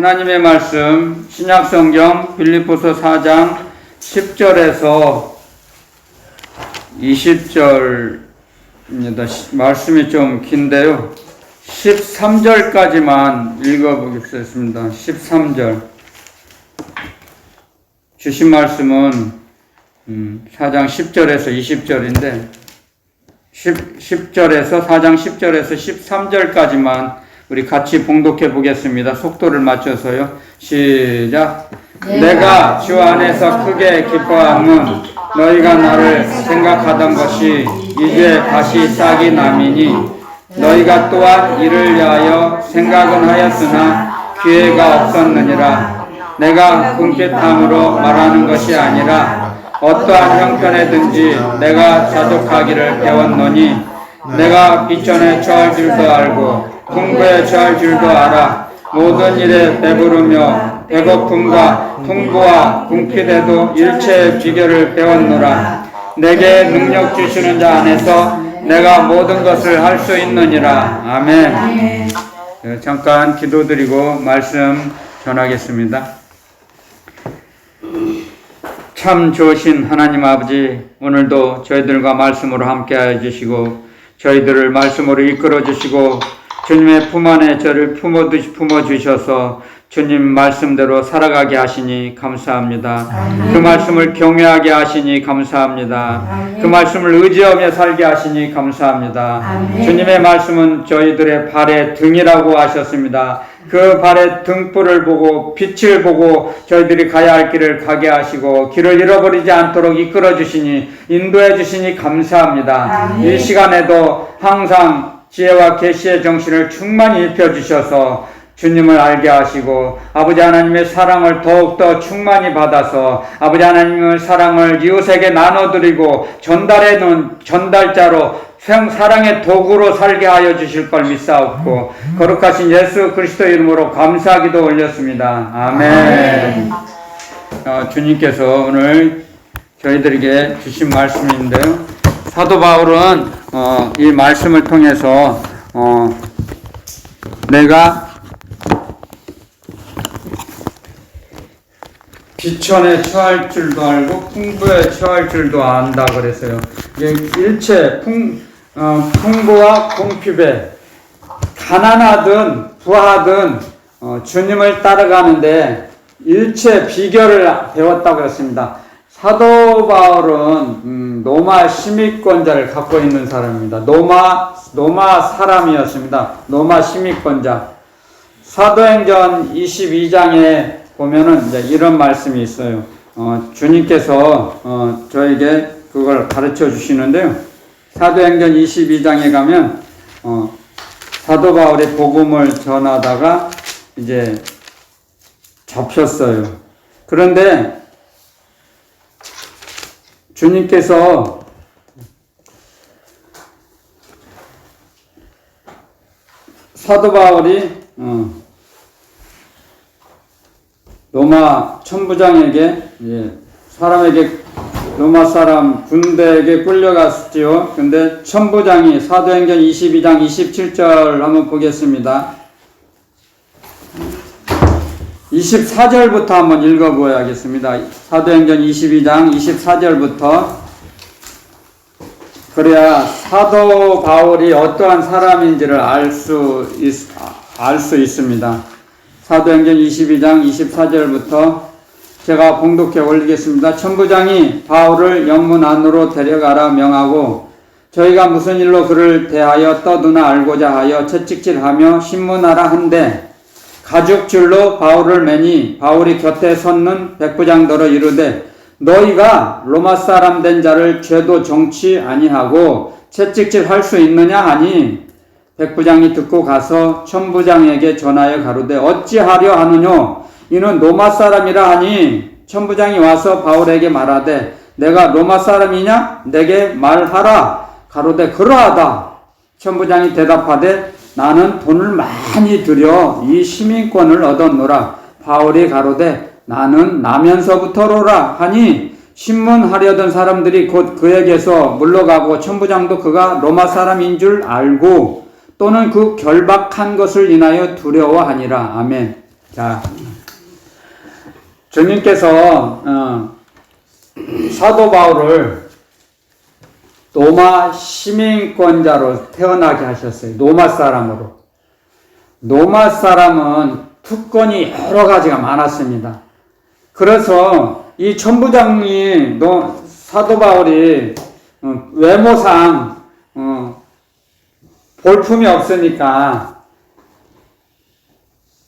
하나님의 말씀 신약성경 빌립보서 4장 10절에서 20절입니다. 말씀이 좀 긴데요. 13절까지만 읽어보겠습니다. 13절. 주신 말씀은 4장 10절에서 20절인데 10절에서 4장 10절에서 13절까지만 우리 같이 봉독해 보겠습니다. 속도를 맞춰서요. 시작. 내가 주 안에서 크게 기뻐함은 너희가 나를 생각하던 것이 이제 다시 싹이 남이니 너희가 또한 이를 위하여 생각은 하였으나 기회가 없었느니라. 내가 궁핍함으로 말하는 것이 아니라 어떠한 형편에든지 내가 자족하기를 배웠노니 내가 비천에 처할 줄도 알고 풍부에 처할 줄도 알아. 모든 일에 배부르며 배고픔과 풍부와 궁핍에도 일체의 비결을 배웠노라. 내게 능력 주시는 자 안에서 내가 모든 것을 할 수 있느니라. 아멘. 잠깐 기도드리고 말씀 전하겠습니다. 참 좋으신 하나님 아버지, 오늘도 저희들과 말씀으로 함께하여 주시고 저희들을 말씀으로 이끌어 주시고 주님의 품 안에 저를 품어주셔서 주님 말씀대로 살아가게 하시니 감사합니다. 아멘. 그 말씀을 경외하게 하시니 감사합니다. 아멘. 그 말씀을 의지하며 살게 하시니 감사합니다. 아멘. 주님의 말씀은 저희들의 발의 등이라고 하셨습니다. 그 발의 등불을 보고 빛을 보고 저희들이 가야 할 길을 가게 하시고 길을 잃어버리지 않도록 이끌어 주시니 인도해 주시니 감사합니다. 아멘. 이 시간에도 항상 지혜와 계시의 정신을 충만히 입혀주셔서 주님을 알게 하시고 아버지 하나님의 사랑을 더욱더 충만히 받아서 아버지 하나님의 사랑을 이웃에게 나눠드리고 전달해놓은 전달자로 사랑의 도구로 살게 하여 주실 걸 믿사옵고 거룩하신 예수 그리스도 이름으로 감사기도 올렸습니다. 아멘. 주님께서 오늘 저희들에게 주신 말씀인데요. 사도 바울은 이 말씀을 통해서 내가 비천에 처할 줄도 알고 풍부에 처할 줄도 안다 그랬어요. 일체 풍부와 궁핍에 가난하든 부하든 주님을 따라가는데 일체 비결을 배웠다고 했습니다. 사도 바울은 로마 시민권자를 갖고 있는 사람입니다. 로마 사람이었습니다. 로마 시민권자. 사도행전 22장에 보면은 이제 이런 말씀이 있어요. 주님께서 저에게 그걸 가르쳐 주시는데요. 사도행전 22장에 가면 사도 바울이 복음을 전하다가 이제 잡혔어요. 그런데 주님께서 사도 바울이 로마 천부장에게 로마 사람 군대에게 끌려갔지요. 근데 천부장이 사도행전 22장 27절 한번 보겠습니다. 24절부터 한번 읽어보아야겠습니다. 사도행전 22장 24절부터. 그래야 사도 바울이 어떠한 사람인지를 알 수 있습니다. 사도행전 22장 24절부터 제가 봉독해 올리겠습니다. 천부장이 바울을 영문 안으로 데려가라 명하고 저희가 무슨 일로 그를 대하여 떠드나 알고자 하여 채찍질하며 신문하라 한데 가죽줄로 바울을 매니 바울이 곁에 섰는 백부장더러 이르되 너희가 로마 사람 된 자를 죄도 정치 아니하고 채찍질 할 수 있느냐 하니 백부장이 듣고 가서 천부장에게 전하여 가로되 어찌하려 하느뇨 이는 로마 사람이라 하니 천부장이 와서 바울에게 말하되 내가 로마 사람이냐 내게 말하라 가로되 그러하다. 천부장이 대답하되 나는 돈을 많이 들여 이 시민권을 얻었노라. 바울이 가로되 나는 나면서부터로라 하니 신문하려던 사람들이 곧 그에게서 물러가고 천부장도 그가 로마 사람인 줄 알고 또는 그 결박한 것을 인하여 두려워하니라. 아멘. 자, 주님께서 사도 바울을 로마 시민권자로 태어나게 하셨어요. 로마 사람으로. 로마 사람은 특권이 여러 가지가 많았습니다. 그래서 이 천부장이 사도 바울이 외모상 볼품이 없으니까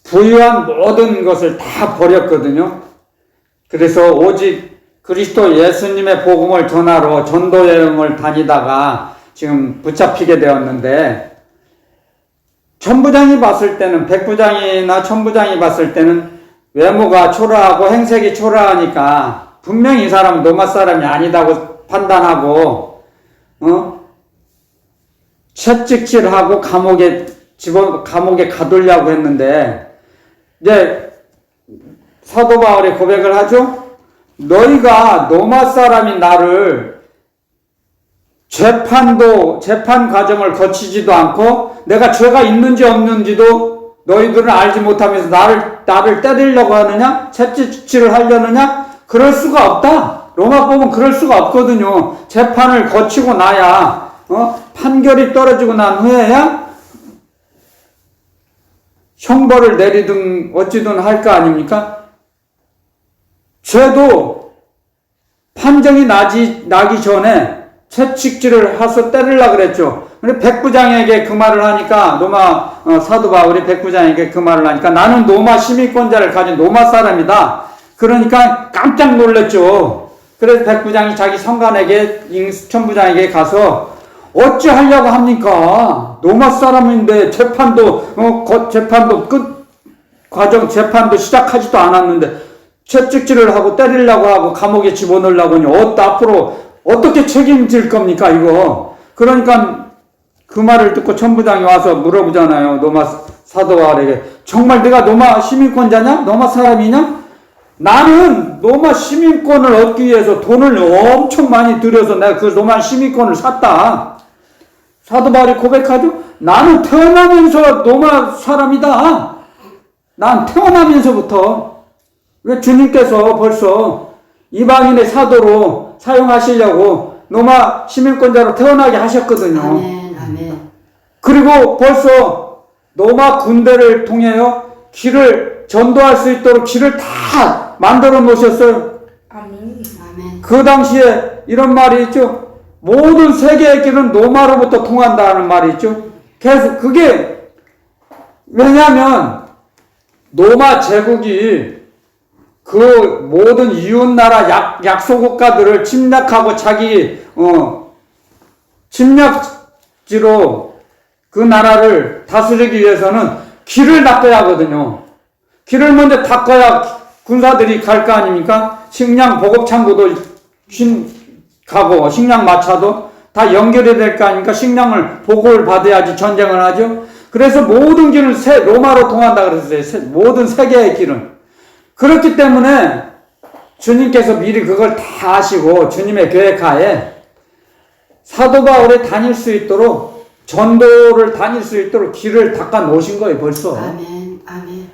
부유한 모든 것을 다 버렸거든요. 그래서 오직 그리스도 예수님의 복음을 전하러 전도 여행을 다니다가 지금 붙잡히게 되었는데, 천부장이 봤을 때는, 백부장이나 천부장이 봤을 때는 외모가 초라하고 행색이 초라하니까 분명히 이 사람은 로마 사람이 아니다고 판단하고 채찍질하고 감옥에 가두려고 했는데, 이제 사도 바울이 고백을 하죠. 너희가 로마 사람이 나를 재판 과정을 거치지도 않고 내가 죄가 있는지 없는지도 너희들은 알지 못하면서 나를 때리려고 하느냐? 채찍질을 하려느냐? 그럴 수가 없다. 로마법은 그럴 수가 없거든요. 재판을 거치고 나야, 판결이 떨어지고 난 후에야 형벌을 내리든 어찌든 할 거 아닙니까? 죄도 판정이 나기 전에 채찍질을 해서 때리려고 그랬죠. 근데 백부장에게 그 말을 하니까, 로마 사도 바울이 백부장에게 그 말을 하니까, 나는 로마 시민권자를 가진 로마 사람이다. 그러니까 깜짝 놀랐죠. 그래서 백부장이 자기 성관에게, 천부장에게 가서 어찌하려고 합니까? 로마 사람인데 재판도 재판도 시작하지도 않았는데 채찍질을 하고 때리려고 하고 감옥에 집어넣으려고 하니 앞으로 어떻게 책임질 겁니까, 이거? 그러니까 그 말을 듣고 천부장이 와서 물어보잖아요. 로마 사도 바울에게. 정말 내가 로마 시민권자냐? 로마 사람이냐? 나는 로마 시민권을 얻기 위해서 돈을 엄청 많이 들여서 내가 그 로마 시민권을 샀다. 사도 바울이 고백하죠. 나는 태어나면서 로마 사람이다. 난 태어나면서부터. 왜 주님께서 벌써 이방인의 사도로 사용하시려고 로마 시민권자로 태어나게 하셨거든요. 아멘, 아멘. 그리고 벌써 로마 군대를 통해요 길을 전도할 수 있도록 길을 다 만들어 놓으셨어요. 아멘. 아멘. 그 당시에 이런 말이 있죠. 모든 세계의 길은 로마로부터 통한다는 말이 있죠. 그래서 그게 왜냐하면 로마 제국이 그 모든 이웃나라 약소국가들을 침략하고 자기 침략지로 그 나라를 다스리기 위해서는 길을 닦아야 하거든요. 길을 먼저 닦아야 군사들이 갈 거 아닙니까? 식량 보급창고도 가고 식량 마차도 다 연결이 될 거 아닙니까? 식량을 보고를 받아야지 전쟁을 하죠. 그래서 모든 길은 로마로 통한다 그랬어요. 모든 세계의 길은. 그렇기 때문에 주님께서 미리 그걸 다 아시고 주님의 계획하에 사도 바울이 다닐 수 있도록, 전도를 다닐 수 있도록 길을 닦아 놓으신 거예요, 벌써. 아멘, 아멘.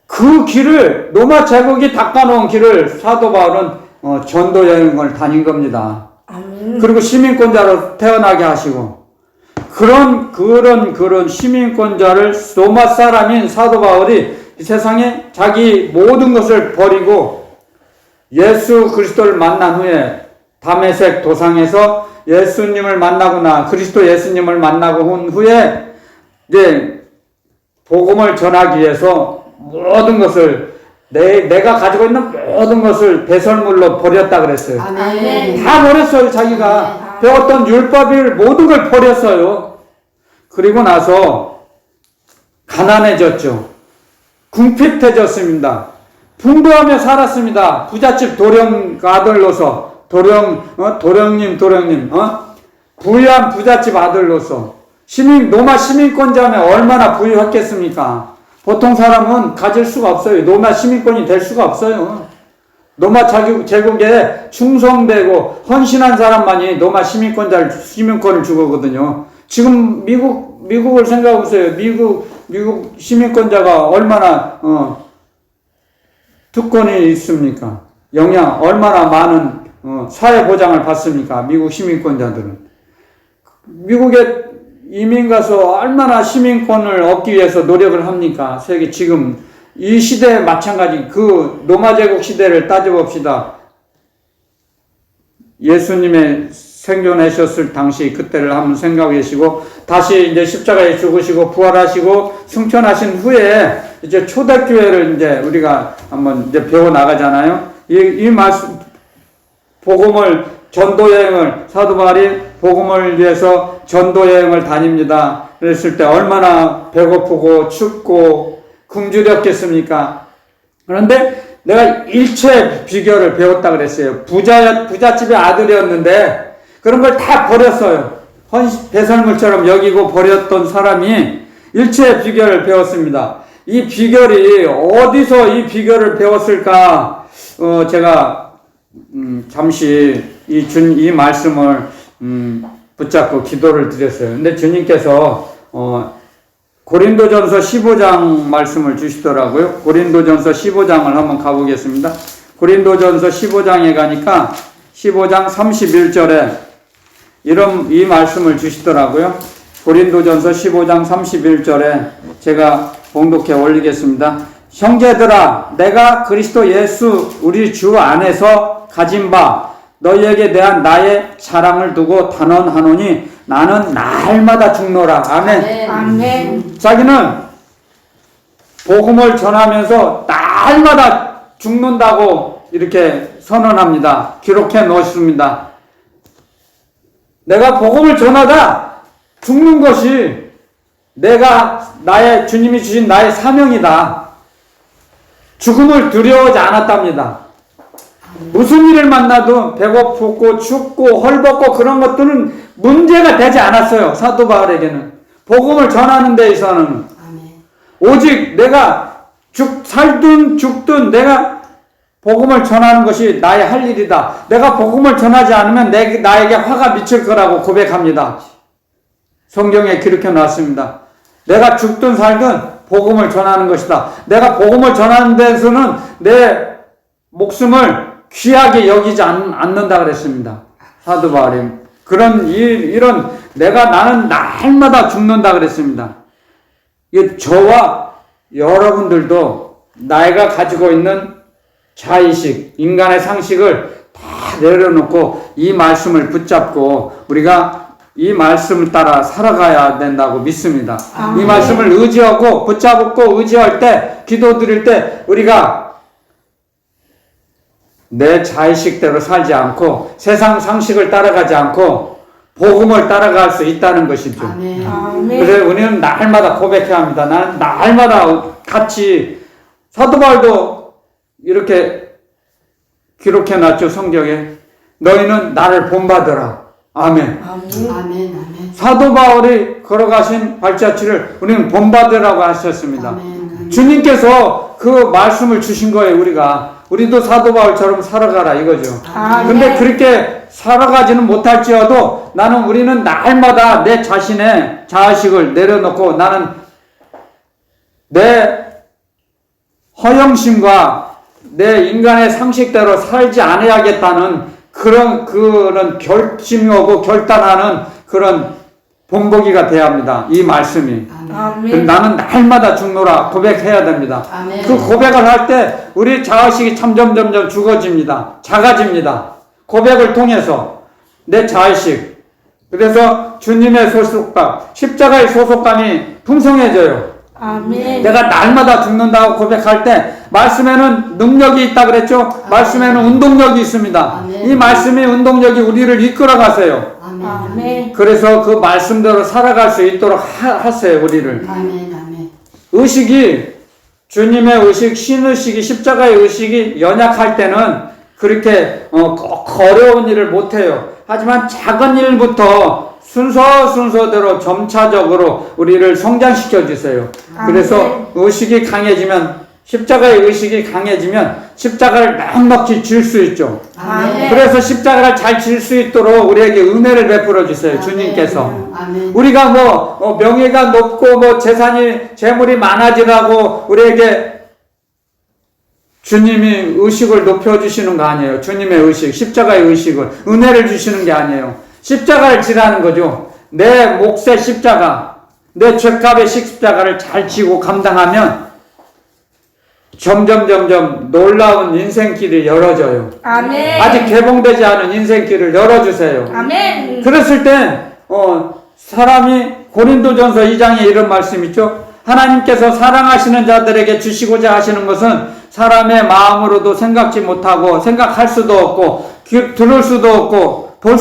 그 길을, 로마 제국이 닦아 놓은 길을 사도 바울은 전도 여행을 다닌 겁니다. 아멘. 그리고 시민권자로 태어나게 하시고, 그런 시민권자를 로마 사람인 사도 바울이 이 세상에 자기 모든 것을 버리고 예수 그리스도를 만난 후에 다메섹 도상에서 예수님을 만나거나 그리스도 예수님을 만나고 온 후에 이제 복음을 전하기 위해서 모든 것을 내가 가지고 있는 모든 것을 배설물로 버렸다 그랬어요. 아멘. 다 버렸어요. 자기가 배웠던 율법을 모든 걸 버렸어요. 그리고 나서 가난해졌죠. 궁핍해졌습니다. 풍부하며 살았습니다. 부잣집 도령 아들로서, 도령님, 부유한 부잣집 아들로서, 로마 시민권자면 얼마나 부유했겠습니까? 보통 사람은 가질 수가 없어요. 로마 시민권이 될 수가 없어요. 로마 제국에 충성되고 헌신한 사람만이 로마 시민권을 주거든요. 지금 미국을 생각해 보세요. 미국 시민권자가 얼마나 특권이 있습니까? 영향 얼마나 많은 사회 보장을 받습니까? 미국 시민권자들은. 미국에 이민 가서 얼마나 시민권을 얻기 위해서 노력을 합니까? 세계 지금 이 시대에 마찬가지 그 로마 제국 시대를 따져봅시다. 예수님의 생존하셨을 당시 그때를 한번 생각해 계시고 다시 이제 십자가에 죽으시고 부활하시고 승천하신 후에 이제 초대교회를 이제 우리가 한번 이제 배워 나가잖아요. 이 말씀 복음을 전도 여행을 사도 바울이 복음을 위해서 전도 여행을 다닙니다. 그랬을 때 얼마나 배고프고 춥고 굶주렸겠습니까? 그런데 내가 일체 비결을 배웠다 그랬어요. 부잣집의 아들이었는데 그런 걸 다 버렸어요. 배설물처럼 여기고 버렸던 사람이 일체 비결을 배웠습니다. 이 비결이 어디서 이 비결을 배웠을까? 제가 잠시 이 말씀을 붙잡고 기도를 드렸어요. 근데 주님께서 고린도전서 15장 말씀을 주시더라고요. 고린도전서 15장을 한번 가보겠습니다. 고린도전서 15장에 가니까 15장 31절에 이 말씀을 주시더라고요. 고린도전서 15장 31절에 제가 봉독해 올리겠습니다. 형제들아, 내가 그리스도 예수 우리 주 안에서 가진 바 너희에게 대한 나의 자랑을 두고 단언하노니 나는 날마다 죽노라. 아멘. 아멘. 자기는 복음을 전하면서 날마다 죽는다고 이렇게 선언합니다. 기록해 놓습니다. 내가 복음을 전하다 죽는 것이 나의 주님이 주신 나의 사명이다. 죽음을 두려워하지 않았답니다. 무슨 일을 만나도 배고프고 춥고 헐벗고 그런 것들은 문제가 되지 않았어요. 사도 바울에게는. 복음을 전하는 데 있어서는. 아멘. 오직 내가 살든 죽든 내가 복음을 전하는 것이 나의 할 일이다. 내가 복음을 전하지 않으면 나에게 화가 미칠 거라고 고백합니다. 성경에 기록해 놨습니다. 내가 죽든 살든 복음을 전하는 것이다. 내가 복음을 전하는 데서는 내 목숨을 귀하게 여기지 않는다 그랬습니다. 사도 바울이. 나는 날마다 죽는다 그랬습니다. 저와 여러분들도 내가 가지고 있는 자의식, 인간의 상식을 다 내려놓고 이 말씀을 붙잡고 우리가 이 말씀을 따라 살아가야 된다고 믿습니다. 이 말씀을 의지하고 붙잡고 의지할 때, 기도 드릴 때 우리가 내 자의식대로 살지 않고 세상 상식을 따라가지 않고 복음을 따라갈 수 있다는 것이죠. 아멘. 그래서 우리는 날마다 고백해야 합니다. 나는 날마다 같이 사도 바울도 이렇게 기록해놨죠. 성경에. 너희는 나를 본받으라. 아멘. 아멘. 아멘. 사도 바울이 걸어가신 발자취를 우리는 본받으라고 하셨습니다. 아멘. 주님께서 그 말씀을 주신 거예요. 우리도 사도 바울처럼 살아가라 이거죠. 근데 그렇게 살아가지는 못할지어도 우리는 날마다 내 자신의 자의식을 내려놓고 나는 내 허영심과 내 인간의 상식대로 살지 않아야겠다는 그런 결심이 오고 결단하는 그런 본보기가 돼야 합니다. 이 말씀이. 아멘. 나는 날마다 죽노라 고백해야 됩니다. 아멘. 그 고백을 할 때 우리 자의식이 점점 죽어집니다. 작아집니다. 고백을 통해서 내 자의식. 그래서 주님의 소속감, 십자가의 소속감이 풍성해져요. 아멘. 내가 날마다 죽는다고 고백할 때 말씀에는 능력이 있다 그랬죠? 말씀에는 운동력이 있습니다. 아멘. 이 말씀의 운동력이 우리를 이끌어 가세요. 아멘. 그래서 그 말씀대로 살아갈 수 있도록 하세요, 우리를. 아멘. 의식이, 주님의 의식, 신의식이, 십자가의 의식이 연약할 때는 그렇게 어려운 일을 못해요. 하지만 작은 일부터 순서대로 점차적으로 우리를 성장시켜 주세요. 그래서 의식이 강해지면, 십자가의 의식이 강해지면 십자가를 넉넉히 질 수 있죠. 아멘. 그래서 십자가를 잘 질 수 있도록 우리에게 은혜를 베풀어 주세요. 주님께서. 아멘. 우리가 명예가 높고 재물이 많아지라고 우리에게 주님이 의식을 높여주시는 거 아니에요. 주님의 의식, 십자가의 의식을, 은혜를 주시는 게 아니에요. 십자가를 지라는 거죠. 내 몫의 십자가, 내 죄값의 십자가를 잘 지고 감당하면 점점 놀라운 인생길이 열어져요. 아멘. 아직 개봉되지 않은 인생길을 열어주세요. 아멘. 그랬을 때 사람이 고린도전서 2장에 이런 말씀 있죠. 하나님께서 사랑하시는 자들에게 주시고자 하시는 것은 사람의 마음으로도 생각지 못하고 생각할 수도 없고 들을 수도 없고 볼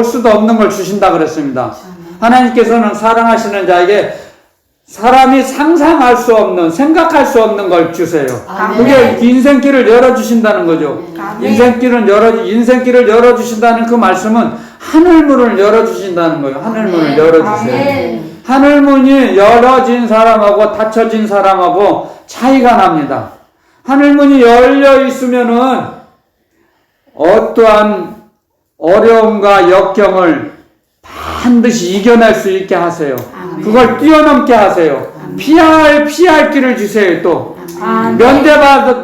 수도 없는 걸 주신다 그랬습니다. 하나님께서는 사랑하시는 자에게 사람이 상상할 수 없는, 생각할 수 없는 걸 주세요. 아멘. 그게 인생길을 열어주신다는 거죠. 아멘. 인생길을 열어주신다는 그 말씀은 하늘문을 열어주신다는 거예요. 하늘문을 열어주세요. 아멘. 하늘문이 열어진 사람하고 닫혀진 사람하고 차이가 납니다. 하늘문이 열려 있으면은 어떠한 어려움과 역경을 반드시 이겨낼 수 있게 하세요. 아멘. 그걸 뛰어넘게 하세요. 피할 길을 주세요. 또 아멘.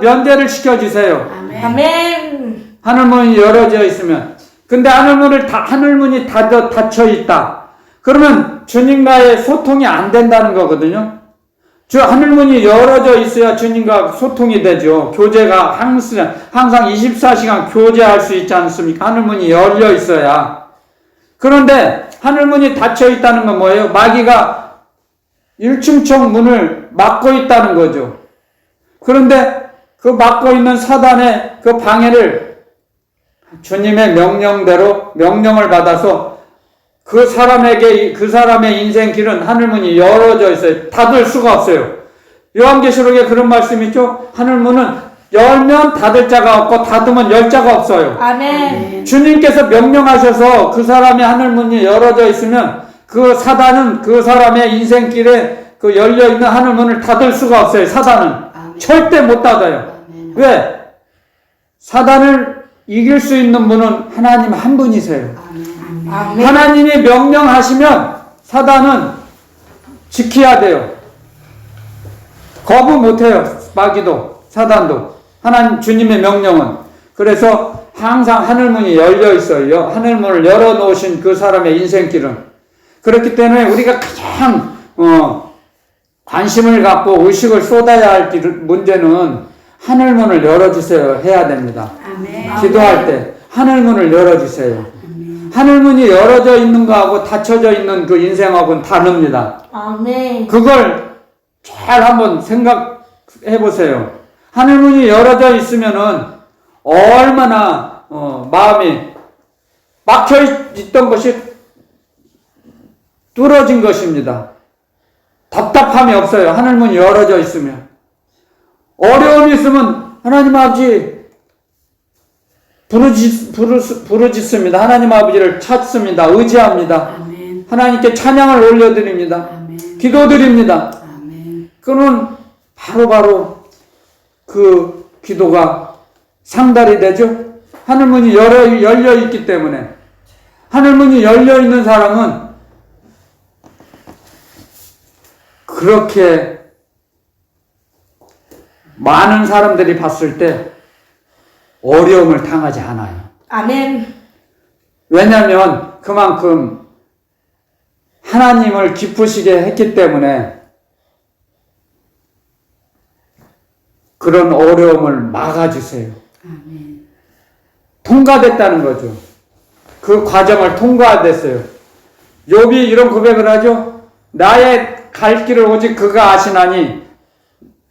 면대를 시켜주세요. 아멘. 하늘문이 열어져 있으면. 근데 하늘문이 닫혀 있다. 그러면 주님과의 소통이 안 된다는 거거든요. 하늘문이 열어져 있어야 주님과 소통이 되죠. 교제가 항상 24시간 교제할 수 있지 않습니까? 하늘문이 열려 있어야. 그런데 하늘문이 닫혀 있다는 건 뭐예요? 마귀가 일층청 문을 막고 있다는 거죠. 그런데 그 막고 있는 사단의 그 방해를 주님의 명령대로 명령을 받아서 그 사람의 인생길은 하늘문이 열어져 있어요. 닫을 수가 없어요. 요한계시록에 그런 말씀이 있죠. 하늘문은 열면 닫을 자가 없고 닫으면 열 자가 없어요. 아멘. 주님께서 명령하셔서 그 사람의 하늘문이 열어져 있으면 그 사단은 그 사람의 인생길에 그 열려있는 하늘문을 닫을 수가 없어요. 사단은 절대 못 닫아요. 왜? 사단을 이길 수 있는 분은 하나님 한 분이세요. 아멘. 하나님이 명령하시면 사단은 지켜야 돼요. 거부 못해요. 마귀도 사단도. 하나님 주님의 명령은. 그래서 항상 하늘문이 열려 있어요. 하늘문을 열어놓으신 그 사람의 인생길은. 그렇기 때문에 우리가 가장 관심을 갖고 의식을 쏟아야 할 문제는 하늘문을 열어주세요 해야 됩니다. 아멘. 기도할 때 하늘문을 열어주세요. 하늘문이 열어져 있는 거하고 닫혀져 있는 그 인생하고는 다릅니다. 아멘. 그걸 잘 한번 생각해 보세요. 하늘문이 열어져 있으면은 얼마나 마음이 막혀 있던 것이 뚫어진 것입니다. 답답함이 없어요. 하늘문이 열어져 있으면. 어려움이 있으면 하나님 아버지 부르짖습니다. 하나님 아버지를 찾습니다. 의지합니다. 아멘. 하나님께 찬양을 올려드립니다. 아멘. 기도드립니다. 아멘. 그는 바로 그 기도가 상달이 되죠. 하늘문이 열려 있기 때문에. 하늘문이 열려 있는 사람은 그렇게 많은 사람들이 봤을 때 어려움을 당하지 않아요. 아멘. 왜냐하면 그만큼 하나님을 기쁘시게 했기 때문에 그런 어려움을 막아주세요. 아멘. 통과됐다는 거죠. 그 과정을 통과됐어요. 욥이 이런 고백을 하죠. 나의 갈 길을 오직 그가 아시나니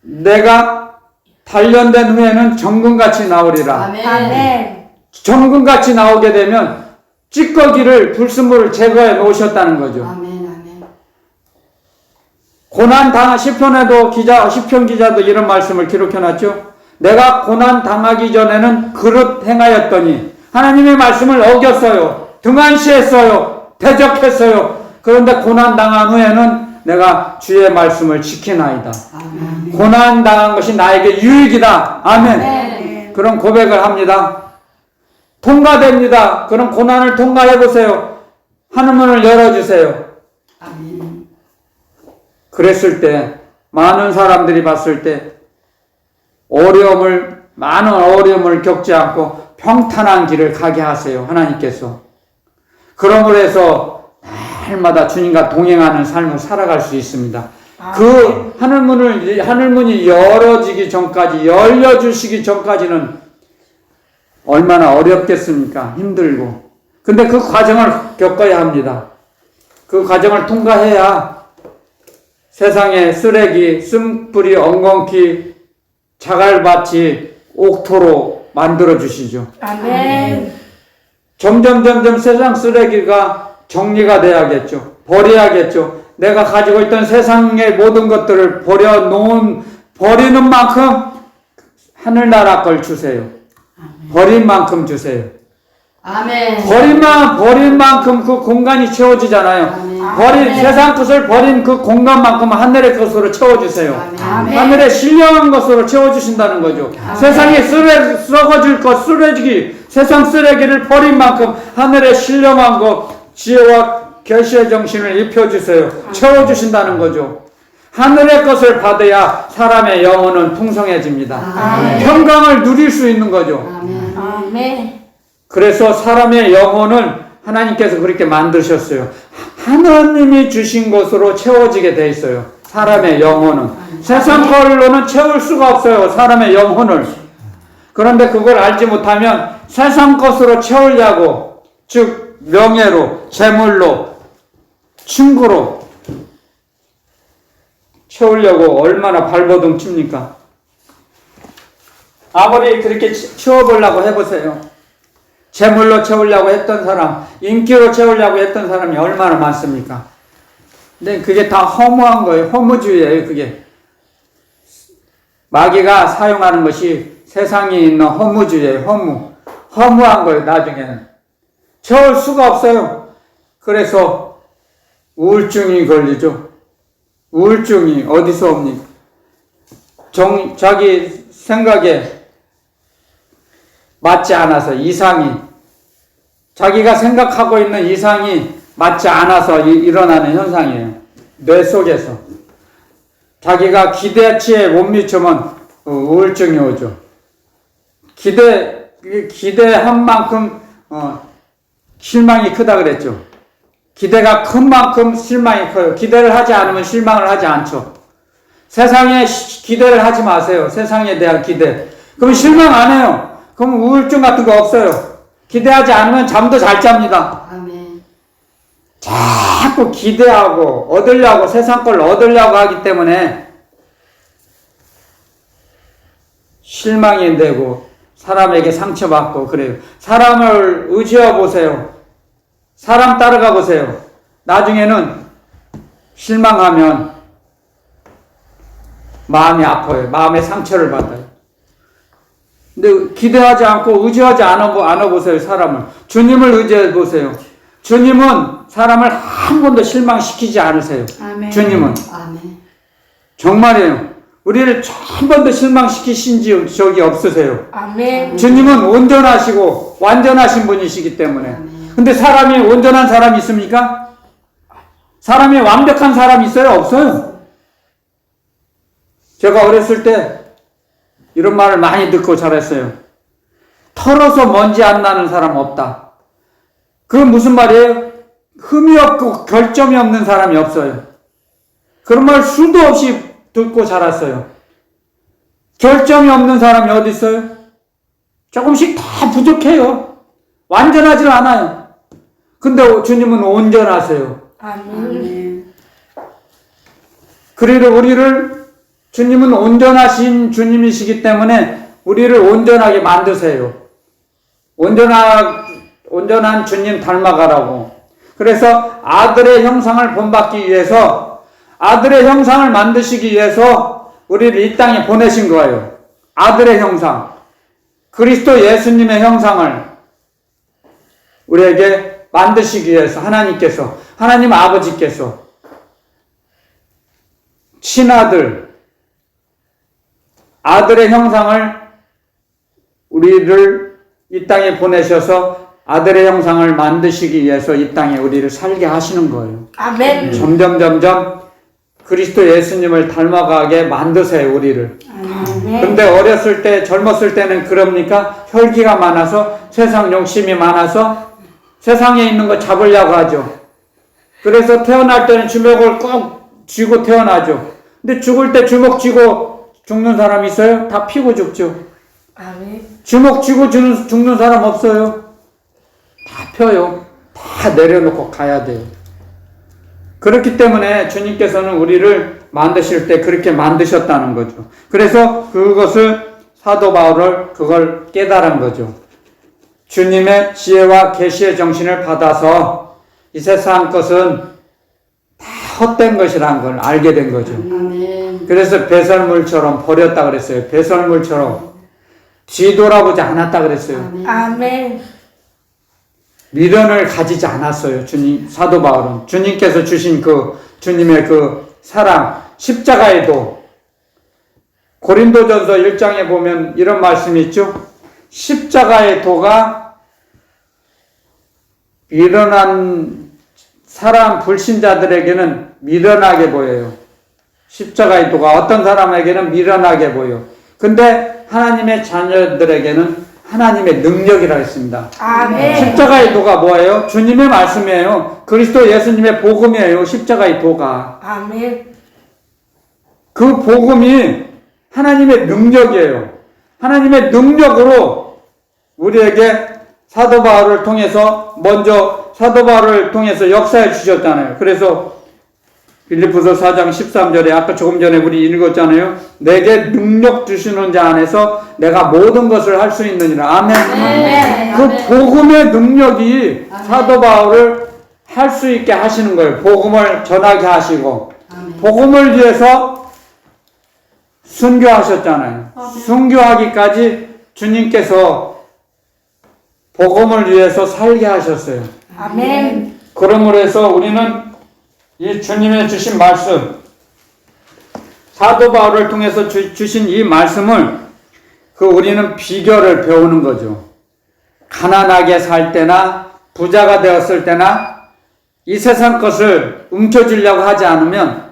내가 단련된 후에는 정금같이 나오리라. 아멘. 정금같이 나오게 되면 찌꺼기를 불순물을 제거해 놓으셨다는 거죠. 아멘. 고난 당한 시편에도 시편 기자도 이런 말씀을 기록해 놨죠. 내가 고난 당하기 전에는 그릇 행하였더니 하나님의 말씀을 어겼어요. 등한시했어요. 대적했어요. 그런데 고난 당한 후에는 내가 주의 말씀을 지키나이다. 아멘. 고난 당한 것이 나에게 유익이다. 아멘. 아멘. 그런 고백을 합니다. 통과됩니다. 그런 고난을 통과해 보세요. 하늘문을 열어주세요. 아멘. 그랬을 때 많은 사람들이 봤을 때 많은 어려움을 겪지 않고 평탄한 길을 가게 하세요. 하나님께서. 그러므로 해서 날마다 주님과 동행하는 삶을 살아갈 수 있습니다. 그 하늘문이 열어지기 전까지, 열려주시기 전까지는 얼마나 어렵겠습니까? 힘들고. 근데 그 과정을 겪어야 합니다. 그 과정을 통과해야 세상의 쓰레기, 쓴뿌리, 엉겅퀴, 자갈밭이 옥토로 만들어주시죠. 아멘. 점점 세상 쓰레기가 정리가 돼야겠죠. 버려야겠죠. 내가 가지고 있던 세상의 모든 것들을 버리는 만큼 하늘나라 걸 주세요. 버린 만큼 주세요. 아멘. 버린 만큼 그 공간이 채워지잖아요. 세상 것을 버린 그 공간만큼 하늘의 것으로 채워주세요. 아멘. 하늘의 신령한 것으로 채워주신다는 거죠. 세상에 썩어질 것, 쓰레기, 세상 쓰레기를 버린 만큼 하늘의 신령한 것, 지혜와 결실의 정신을 입혀주세요. 채워주신다는 거죠. 하늘의 것을 받아야 사람의 영혼은 풍성해집니다. 평강을 누릴 수 있는 거죠. 아멘. 그래서 사람의 영혼은 하나님께서 그렇게 만드셨어요. 하나님이 주신 것으로 채워지게 돼 있어요. 사람의 영혼은. 세상 걸로는 채울 수가 없어요. 사람의 영혼을. 그런데 그걸 알지 못하면 세상 것으로 채우려고, 즉 명예로, 재물로, 친구로 채우려고 얼마나 발버둥 칩니까? 아무리 그렇게 채워보려고 해보세요. 재물로 채우려고 했던 사람, 인기로 채우려고 했던 사람이 얼마나 많습니까? 근데 그게 다 허무한 거예요. 허무주의예요, 그게. 마귀가 사용하는 것이 세상에 있는 허무주의예요, 허무한 거예요, 나중에는. 채울 수가 없어요. 그래서 우울증이 걸리죠. 우울증이 어디서 옵니까? 자기 생각에 맞지 않아서, 자기가 생각하고 있는 이상이 맞지 않아서 일어나는 현상이에요. 뇌 속에서. 자기가 기대치에 못 미치면 우울증이 오죠. 기대한 만큼 실망이 크다 그랬죠. 기대가 큰 만큼 실망이 커요. 기대를 하지 않으면 실망을 하지 않죠. 세상에 기대를 하지 마세요. 세상에 대한 기대. 그럼 실망 안 해요. 그럼 우울증 같은 거 없어요. 기대하지 않으면 잠도 잘 잡니다. 아멘. 자꾸 기대하고 얻으려고, 세상 걸 얻으려고 하기 때문에 실망이 되고 사람에게 상처받고 그래요. 사람을 의지해 보세요. 사람 따라가 보세요. 나중에는 실망하면 마음이 아파요. 마음의 상처를 받아요. 근데 기대하지 않고 의지하지 않아 보세요. 사람을. 주님을 의지해 보세요. 주님은 사람을 한 번도 실망시키지 않으세요. 아멘. 주님은. 아멘. 정말이에요. 우리를 한 번도 실망시키신 적이 없으세요. 아멘. 주님은 온전하시고 완전하신 분이시기 때문에. 근데 사람이 온전한 사람이 있습니까? 사람이 완벽한 사람이 있어요? 없어요. 제가 어렸을 때 이런 말을 많이 듣고 자랐어요. 털어서 먼지 안 나는 사람 없다. 그건 무슨 말이에요? 흠이 없고 결점이 없는 사람이 없어요. 그런 말 수도 없이 듣고 자랐어요. 결점이 없는 사람이 어디 있어요? 조금씩 다 부족해요. 완전하지 않아요. 근데 주님은 온전하세요. 아멘. 그리고 주님은 온전하신 주님이시기 때문에 우리를 온전하게 만드세요. 온전한 주님 닮아가라고. 그래서 아들의 형상을 본받기 위해서, 아들의 형상을 만드시기 위해서 우리를 이 땅에 보내신 거예요. 아들의 형상. 그리스도 예수님의 형상을 우리에게 만드시기 위해서 하나님 아버지께서 친아들, 아들의 형상을 우리를 이 땅에 보내셔서 아들의 형상을 만드시기 위해서 이 땅에 우리를 살게 하시는 거예요. 아멘. 점점 그리스도 예수님을 닮아가게 만드세요, 우리를. 아멘. 아멘. 근데 어렸을 때, 젊었을 때는 그럽니까? 혈기가 많아서, 세상 욕심이 많아서 세상에 있는 거 잡으려고 하죠. 그래서 태어날 때는 주먹을 꼭 쥐고 태어나죠. 근데 죽을 때 주먹 쥐고 죽는 사람 있어요? 다 피고 죽죠. 아멘. 주먹 쥐고 죽는 사람 없어요. 다 펴요. 다 내려놓고 가야 돼요. 그렇기 때문에 주님께서는 우리를 만드실 때 그렇게 만드셨다는 거죠. 그래서 그것을 사도 바울을 그걸 깨달은 거죠. 주님의 지혜와 계시의 정신을 받아서 이 세상 것은 다 헛된 것이라는 걸 알게 된 거죠. 아멘. 그래서 배설물처럼 버렸다 그랬어요. 배설물처럼 뒤돌아보지 않았다 그랬어요. 아멘. 미련을 가지지 않았어요. 주님, 사도 바울은 주님께서 주신 그 주님의 그 사랑, 십자가에도 고린도전서 1장에 보면 이런 말씀이 있죠. 십자가의 도가 미련한 사람 불신자들에게는 미련하게 보여요. 십자가의 도가 어떤 사람에게는 미련하게 보여. 근데 하나님의 자녀들에게는 하나님의 능력이라 했습니다. 아멘. 십자가의 도가 뭐예요? 주님의 말씀이에요. 그리스도 예수님의 복음이에요. 십자가의 도가. 아멘. 그 복음이 하나님의 능력이에요. 하나님의 능력으로 우리에게 사도 바울을 통해서 먼저 사도 바울을 통해서 역사해 주셨잖아요. 그래서 빌립보서 4장 13절에 아까 조금 전에 우리 읽었잖아요. 내게 능력 주시는 자 안에서 내가 모든 것을 할 수 있느니라. 아멘. 아멘. 그 복음의 능력이 사도 바울을 할 수 있게 하시는 거예요. 복음을 전하게 하시고 복음을 위해서 순교하셨잖아요. 순교하기까지 주님께서 복음을 위해서 살게 하셨어요. 아멘. 그러므로 해서 우리는 이 주님의 주신 말씀, 사도 바울을 통해서 주신 이 말씀을 우리는 비결을 배우는 거죠. 가난하게 살 때나 부자가 되었을 때나 이 세상 것을 움켜쥐려고 하지 않으면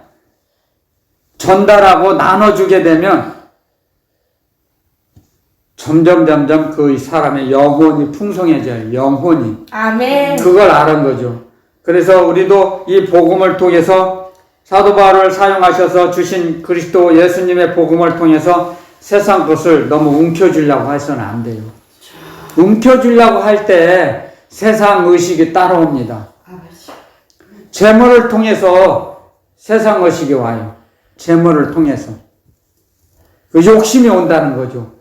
전달하고 나눠주게 되면 점점 그 사람의 영혼이 풍성해져요. 영혼이. 아멘. 그걸 아는 거죠. 그래서 우리도 이 복음을 통해서 사도 바울을 사용하셔서 주신 그리스도 예수님의 복음을 통해서 세상 것을 너무 움켜쥐려고 해서는 안 돼요. 움켜쥐려고 할 때 세상 의식이 따라옵니다. 재물을 통해서 세상 의식이 와요. 재물을 통해서. 그 욕심이 온다는 거죠.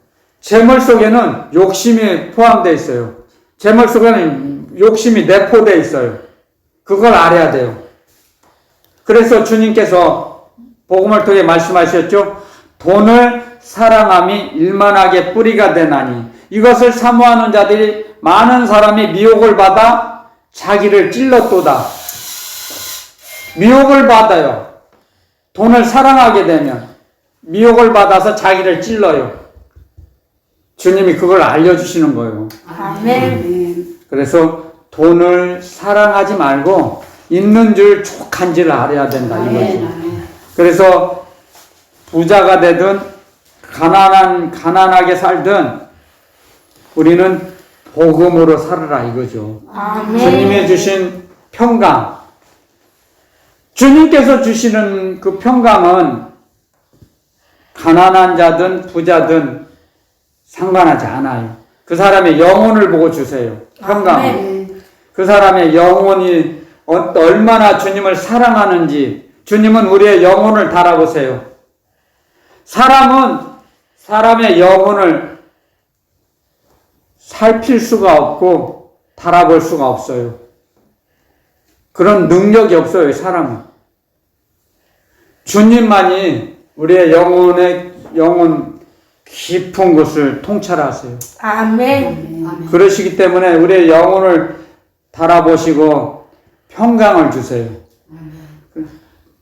재물 속에는 욕심이 포함되어 있어요. 재물 속에는 욕심이 내포되어 있어요. 그걸 알아야 돼요. 그래서 주님께서 복음을 통해 말씀하셨죠. 돈을 사랑함이 일만하게 뿌리가 되나니 이것을 사모하는 자들이 많은 사람이 미혹을 받아 자기를 찔렀도다. 미혹을 받아요. 돈을 사랑하게 되면 미혹을 받아서 자기를 찔러요. 주님이 그걸 알려주시는 거예요. 아멘. 그래서 돈을 사랑하지 말고 있는 줄 족한 줄 알아야 된다 이거죠. 그래서 부자가 되든 가난하게 살든 우리는 복음으로 살아라 이거죠. 아멘. 주님이 주신 평강, 주님께서 주시는 그 평강은 가난한 자든 부자든 상관하지 않아요. 그 사람의 영혼을 보고 주세요. 평강을. 아멘. 그 사람의 영혼이 얼마나 주님을 사랑하는지 주님은 우리의 영혼을 달아보세요. 사람은 사람의 영혼을 살필 수가 없고 달아볼 수가 없어요. 그런 능력이 없어요. 사람은. 주님만이 우리의 영혼 깊은 곳을 통찰하세요. 아멘. 그러시기 때문에 우리의 영혼을 달아보시고 평강을 주세요.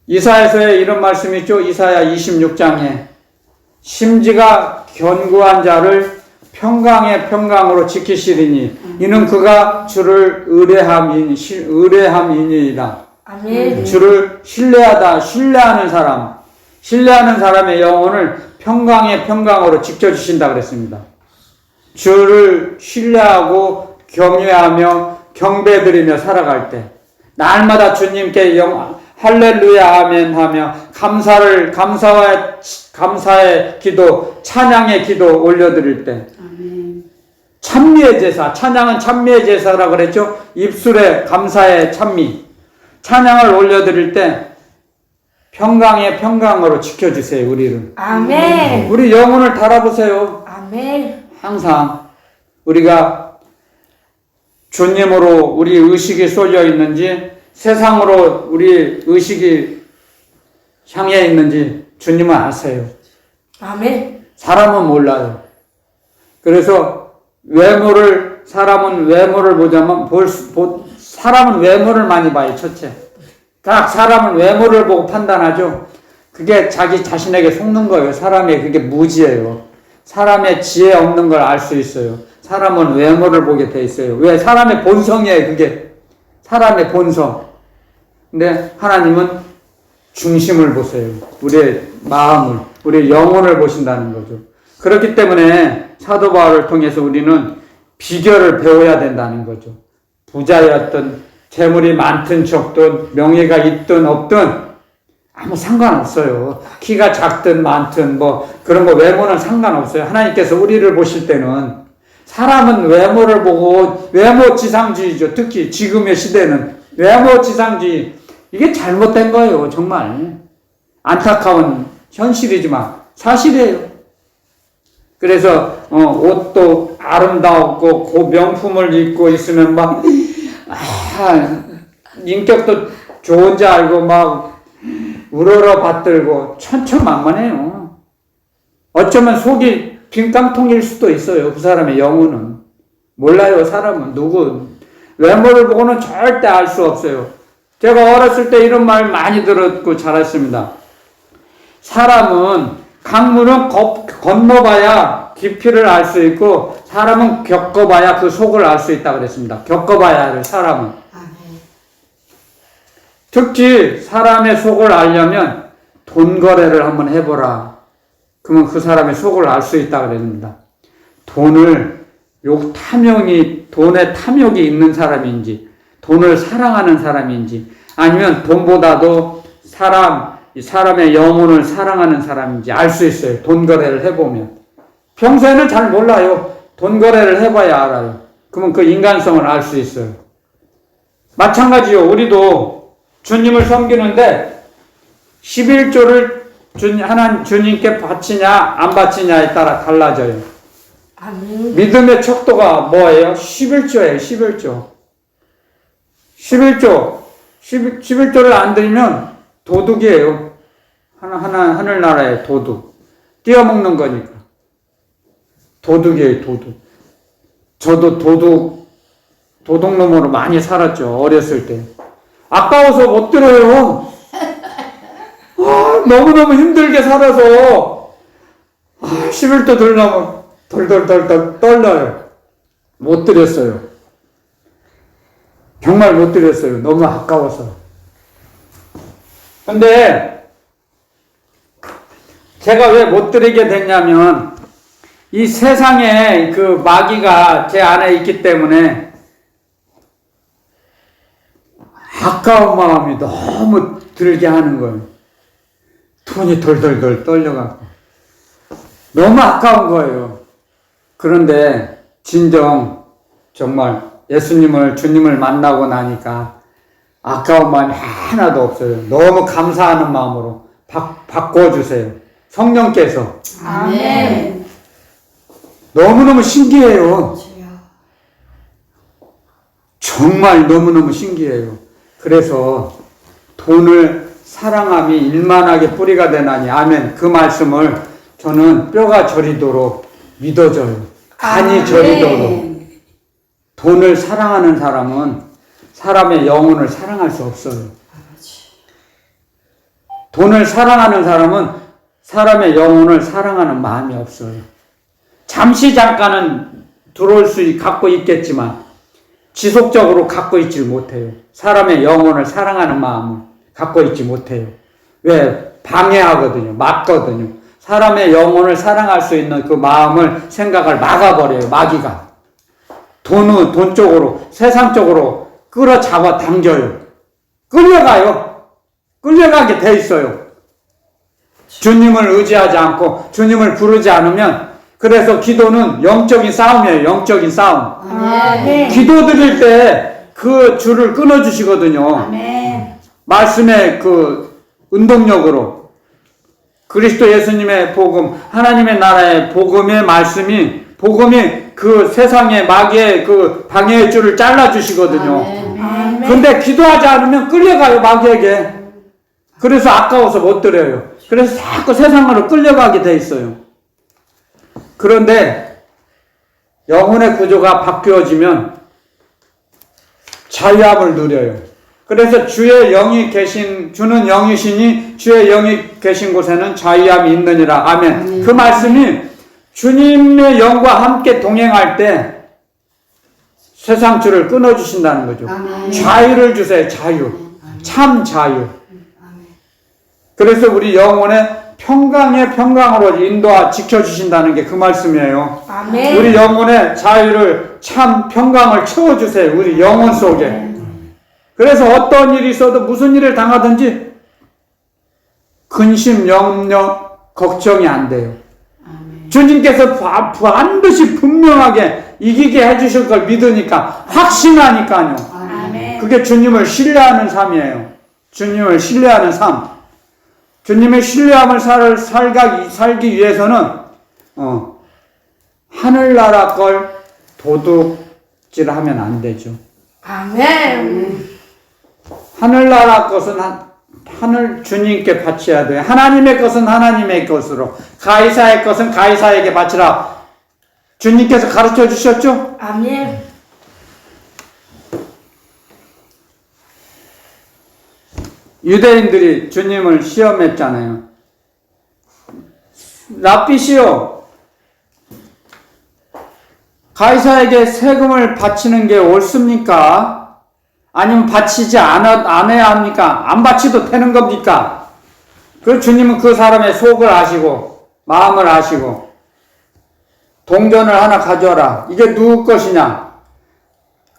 이사야서에 이런 말씀이 있죠. 이사야 26장에 심지가 견고한 자를 평강의 평강으로 지키시리니 이는 그가 주를 의뢰함이니이다. 아멘. 주를 신뢰하는 사람의 영혼을 평강의 평강으로 지켜주신다 그랬습니다. 주를 신뢰하고 경외하며 경배드리며 살아갈 때, 날마다 주님께 할렐루야 아멘 하며 감사의 기도, 찬양의 기도 올려드릴 때, 아멘. 찬미의 제사, 찬양은 찬미의 제사라고 그랬죠. 입술에 감사의 찬미, 찬양을 올려드릴 때 평강의 평강으로 지켜주세요. 우리를, 아멘. 우리 영혼을 달아보세요. 아멘. 항상 우리가 주님으로 우리 의식이 쏠려 있는지, 세상으로 우리 의식이 향해 있는지 주님은 아세요. 아멘. 사람은 몰라요. 그래서 사람은 외모를 보자면 사람은 외모를 많이 봐요. 첫째, 딱 사람은 외모를 보고 판단하죠. 그게 자기 자신에게 속는 거예요. 사람의 그게 무지예요. 사람의 지혜 없는 걸 알 수 있어요. 사람은 외모를 보게 돼 있어요. 왜? 사람의 본성이에요. 그게 사람의 본성. 근데 하나님은 중심을 보세요. 우리의 마음을, 우리의 영혼을 보신다는 거죠. 그렇기 때문에 사도 바울을 통해서 우리는 비결을 배워야 된다는 거죠. 부자였든 재물이 많든 적든 명예가 있든 없든 아무 상관없어요. 키가 작든 많든 뭐 그런 거 외모는 상관없어요. 하나님께서 우리를 보실 때는, 사람은 외모를 보고 외모지상주의죠. 특히 지금의 시대는 외모지상주의, 이게 잘못된 거예요. 정말 안타까운 현실이지만 사실이에요. 그래서 옷도 아름다웠고 고명품을 입고 있으면 막 인격도 좋은지 알고 막 우러러 받들고 천천만만해요. 어쩌면 속이 빈깡통일 수도 있어요. 그 사람의 영혼은 몰라요. 사람은 외모를 보고는 절대 알 수 없어요. 제가 어렸을 때 이런 말 많이 들었고 자랐습니다. 사람은 강물은 건너봐야 깊이를 알 수 있고, 사람은 겪어봐야 그 속을 알 수 있다고 그랬습니다. 겪어봐야 할 사람은. 아멘. 특히 사람의 속을 알려면 돈 거래를 한번 해보라. 그러면 그 사람의 속을 알 수 있다고 그랬습니다. 돈에 탐욕이 있는 사람인지, 돈을 사랑하는 사람인지, 아니면 돈보다도 사람의 영혼을 사랑하는 사람인지 알 수 있어요. 돈 거래를 해보면. 평소에는 잘 몰라요. 돈 거래를 해봐야 알아요. 그러면 그 인간성을 알 수 있어요. 마찬가지요. 우리도 주님을 섬기는데 11조를 주님께 바치냐 안 바치냐에 따라 달라져요. 아멘. 믿음의 척도가 뭐예요? 11조예요. 11조를 안 드리면 도둑이에요. 하늘나라의 도둑. 띄어먹는 거니까. 도둑이에요, 도둑. 저도 도둑놈으로 많이 살았죠. 어렸을 때. 아까워서 못 드려요. 너무너무 힘들게 살아서 11조 들려면 덜덜덜덜 떨려요. 못 드렸어요. 정말 못 드렸어요. 너무 아까워서. 근데 제가 왜 못 드리게 됐냐면, 이 세상에 그 마귀가 제 안에 있기 때문에 아까운 마음이 너무 들게 하는 거예요. 돈이 덜덜덜 떨려갖고 너무 아까운 거예요. 그런데 진정 정말 주님을 만나고 나니까 아까운 마음이 하나도 없어요. 너무 감사하는 마음으로 바꿔주세요. 성령께서. 아멘. 너무너무 신기해요. 정말 너무너무 신기해요. 그래서 돈을 사랑함이 일만하게 뿌리가 되나니. 아멘. 그 말씀을 저는 뼈가 저리도록 믿어져요. 간이 저리도록. 돈을 사랑하는 사람은 사람의 영혼을 사랑할 수 없어요. 돈을 사랑하는 사람은 사람의 영혼을 사랑하는 마음이 없어요. 잠시 잠깐은 갖고 있겠지만 지속적으로 갖고 있지 못해요. 사람의 영혼을 사랑하는 마음을 갖고 있지 못해요. 왜? 방해하거든요. 막거든요. 사람의 영혼을 사랑할 수 있는 그 마음을, 생각을 막아버려요. 마귀가. 돈 쪽으로, 세상 쪽으로 끌어잡아 당겨요. 끌려가요. 끌려가게 돼 있어요. 주님을 의지하지 않고 주님을 부르지 않으면. 그래서 기도는 영적인 싸움이에요. 영적인 싸움. 아멘. 기도 드릴 때 그 줄을 끊어주시거든요. 아멘. 말씀의 그 운동력으로. 그리스도 예수님의 복음, 하나님의 나라의 복음의 말씀이, 복음이 그 세상의 마귀의 그 방해의 줄을 잘라주시거든요. 아멘. 근데 기도하지 않으면 끌려가요, 마귀에게. 그래서 아까워서 못 드려요. 그래서 자꾸 세상으로 끌려가게 돼 있어요. 그런데 영혼의 구조가 바뀌어지면 자유함을 누려요. 그래서 주의 영이 계신, 주는 영이시니 주의 영이 계신 곳에는 자유함이 있느니라. 아멘. 그 말씀이 주님의 영과 함께 동행할 때 세상 줄을 끊어주신다는 거죠. 자유를 주세요. 자유. 참 자유. 그래서 우리 영혼의 평강의 평강으로 인도하 지켜주신다는 게 그 말씀이에요. 아멘. 우리 영혼의 자유를, 참 평강을 채워주세요. 우리 영혼 속에. 그래서 어떤 일이 있어도 무슨 일을 당하든지 근심, 염려, 걱정이 안 돼요. 주님께서 반드시 분명하게 이기게 해주실 걸 믿으니까, 확신하니까요. 아멘. 그게 주님을 신뢰하는 삶이에요. 주님을 신뢰하는 삶. 주님의 신뢰함을 살기 위해서는 하늘나라 걸 도둑질하면 안 되죠. 아멘. 하늘나라 것은 하늘 주님께 바쳐야 돼요. 하나님의 것은 하나님의 것으로, 가이사의 것은 가이사에게 바치라. 주님께서 가르쳐 주셨죠? 아멘. 유대인들이 주님을 시험했잖아요. 랍비시여, 가이사에게 세금을 바치는 게 옳습니까? 아니면 바치지 않아야 합니까? 안 바치도 되는 겁니까? 그 주님은 그 사람의 속을 아시고 마음을 아시고, 동전을 하나 가져라. 이게 누구 것이냐?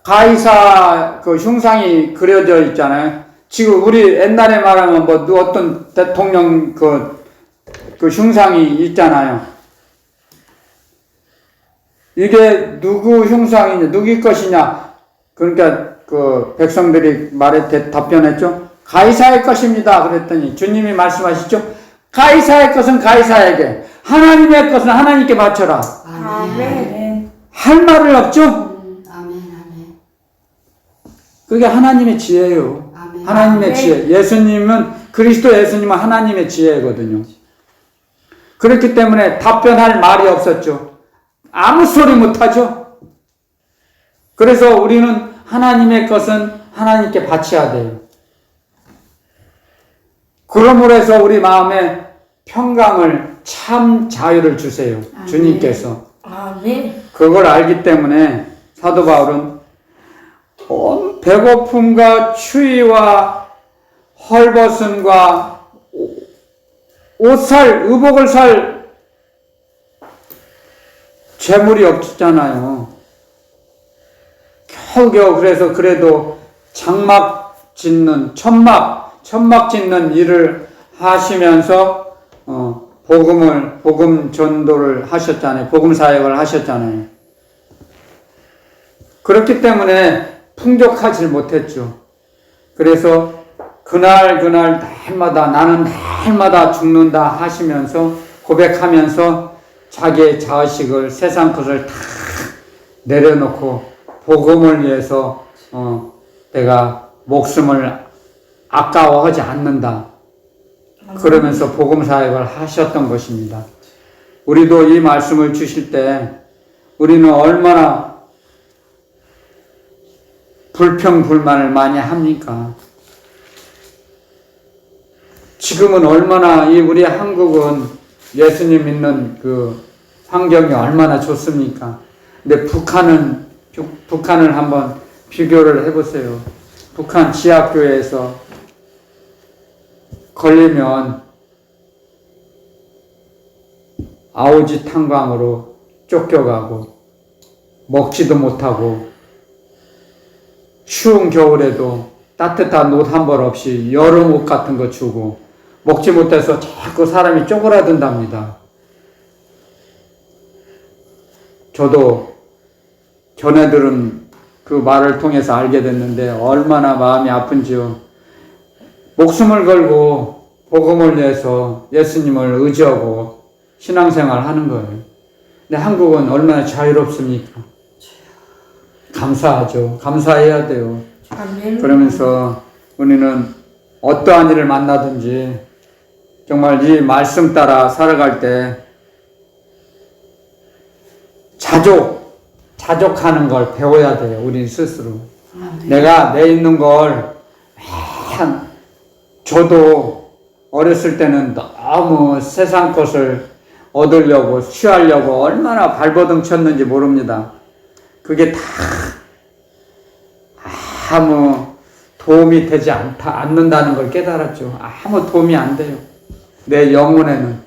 가이사 그 흉상이 그려져 있잖아요. 지금 우리 옛날에 말하면 뭐 어떤 대통령 그 흉상이 있잖아요. 이게 누구 흉상이냐, 누구 것이냐? 그러니까 그 백성들이 답변했죠. 가이사의 것입니다. 그랬더니 주님이 말씀하시죠. 가이사의 것은 가이사에게, 하나님의 것은 하나님께 바쳐라. 아멘. 할 말을 없죠? 아멘. 그게 하나님의 지혜예요. 아멘. 하나님의 아멘. 지혜. 예수님은, 그리스도 예수님은 하나님의 지혜거든요. 그렇기 때문에 답변할 말이 없었죠. 아무 소리 못하죠. 그래서 우리는 하나님의 것은 하나님께 바쳐야 돼요. 그러므로 해서 우리 마음에 평강을, 참 자유를 주세요. 아멘. 주님께서. 아멘. 그걸 알기 때문에 사도 바울은 온 배고픔과 추위와 헐벗음과 옷살, 의복을 살 재물이 없잖아요. 겨우겨우 그래서 그래도 장막 짓는, 천막 짓는 일을 하시면서 복음 전도를 하셨잖아요. 복음 사역을 하셨잖아요. 그렇기 때문에 풍족하지 못했죠. 그래서 그날 날마다 나는 날마다 죽는다 하시면서 고백하면서 자기의 자의식을, 세상 것을 다 내려놓고 복음을 위해서 내가 목숨을 아까워하지 않는다. 그러면서 복음 사역을 하셨던 것입니다. 우리도 이 말씀을 주실 때 우리는 얼마나 불평불만을 많이 합니까? 지금은 얼마나 우리 한국은 예수님 믿는 그 환경이 얼마나 좋습니까? 근데 북한을 한번 비교를 해보세요. 북한 지하교회에서 걸리면 아오지 탄광으로 쫓겨가고 먹지도 못하고 추운 겨울에도 따뜻한 옷 한 벌 없이 여름 옷 같은 거 주고 먹지 못해서 자꾸 사람이 쪼그라든답니다. 저도 전에 들은 그 말을 통해서 알게 됐는데 얼마나 마음이 아픈지요. 목숨을 걸고 복음을 위해서 예수님을 의지하고 신앙생활 하는 거예요. 근데 한국은 얼마나 자유롭습니까? 감사하죠. 감사해야 돼요. 아멘. 그러면서 우리는 어떠한 일을 만나든지 정말 이 말씀 따라 살아갈 때 자족하는 걸 배워야 돼요. 우리 스스로. 내가 내 있는 걸 저도 어렸을 때는 너무 세상 것을 얻으려고 취하려고 얼마나 발버둥 쳤는지 모릅니다. 그게 다 아무 도움이 되지 않는다는 걸 깨달았죠. 아무 도움이 안 돼요. 내 영혼에는